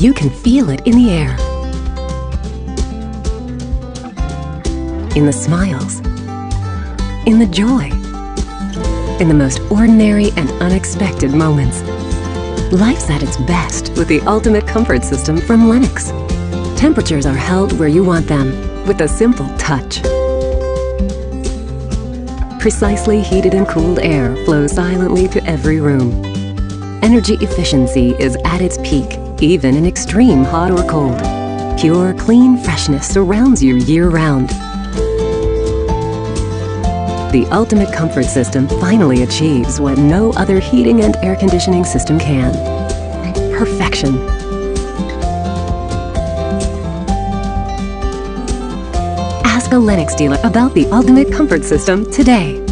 you can feel it in the air, in the smiles, in the joy, in the most ordinary and unexpected moments. Life's at its best with the ultimate comfort system from Lennox. Temperatures are held where you want them with a simple touch. Precisely heated and cooled air flows silently to every room. Energy efficiency is at its peak, even in extreme hot or cold. Pure, clean freshness surrounds you year-round. The ultimate comfort system finally achieves what no other heating and air conditioning system can. Perfection. Ask a Lennox dealer about the ultimate comfort system today.